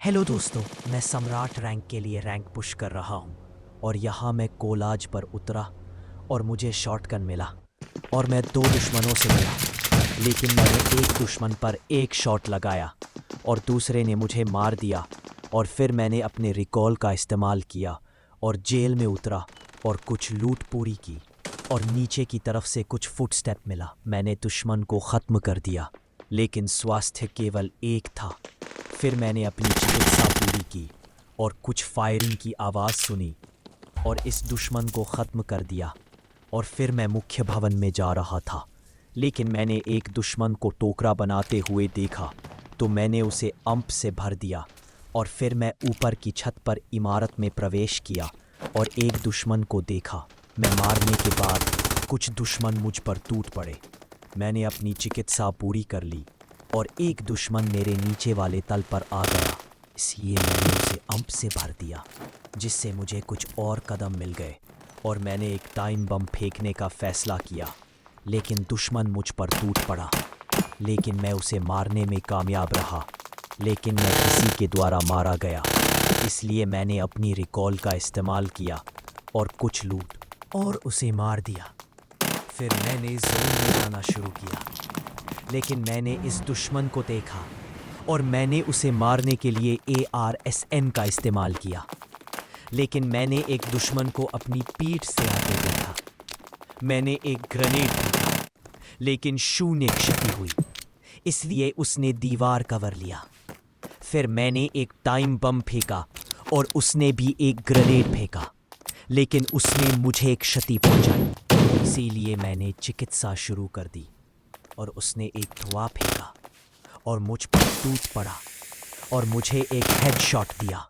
Hello दोस्तों, मैं सम्राट रैंक के लिए रैंक पुश कर रहा हूँ और यहाँ मैं कोलाज पर उतरा और मुझे शॉटगन मिला और मैं 2 दुश्मनों से मिला, लेकिन मैंने एक दुश्मन पर एक शॉट लगाया और दूसरे ने मुझे मार दिया। और फिर मैंने अपने रिकॉल का इस्तेमाल किया और जेल में उतरा और कुछ लूट पूरी की और नीचे की तरफ से कुछ फुटस्टेप मिला। मैंने दुश्मन को ख़त्म कर दिया, लेकिन स्वास्थ्य केवल एक था। फिर मैंने अपनी चिकित्सा पूरी की और कुछ फायरिंग की आवाज़ सुनी और इस दुश्मन को ख़त्म कर दिया। और फिर मैं मुख्य भवन में जा रहा था, लेकिन मैंने एक दुश्मन को टोकरा बनाते हुए देखा, तो मैंने उसे अंप से भर दिया। और फिर मैं ऊपर की छत पर इमारत में प्रवेश किया और एक दुश्मन को देखा। मैं मारने के बाद कुछ दुश्मन मुझ पर टूट पड़े। मैंने अपनी चिकित्सा पूरी कर ली और एक दुश्मन मेरे नीचे वाले तल पर आ गया, इसलिए मैंने उसे अंप से भर दिया, जिससे मुझे कुछ और कदम मिल गए और मैंने एक टाइम बम फेंकने का फैसला किया। लेकिन दुश्मन मुझ पर टूट पड़ा, लेकिन मैं उसे मारने में कामयाब रहा। लेकिन मैं किसी के द्वारा मारा गया, इसलिए मैंने अपनी रिकॉल का इस्तेमाल किया और कुछ लूट और उसे मार दिया। फिर मैंने जोन में जाना शुरू किया, लेकिन मैंने इस दुश्मन को देखा और मैंने उसे मारने के लिए ARSN का इस्तेमाल किया। लेकिन मैंने एक दुश्मन को अपनी पीठ से आते देखा। मैंने एक ग्रेनेड फेंका, लेकिन शून्य क्षति हुई, इसलिए उसने दीवार कवर लिया। फिर मैंने एक टाइम बम फेंका और उसने भी एक ग्रेनेड फेंका, लेकिन उसने मुझे क्षति पहुंचाई। इसीलिए मैंने चिकित्सा शुरू कर दी और उसने एक धुआं फेंका और मुझ पर टूट पड़ा और मुझे एक हेडशॉट दिया।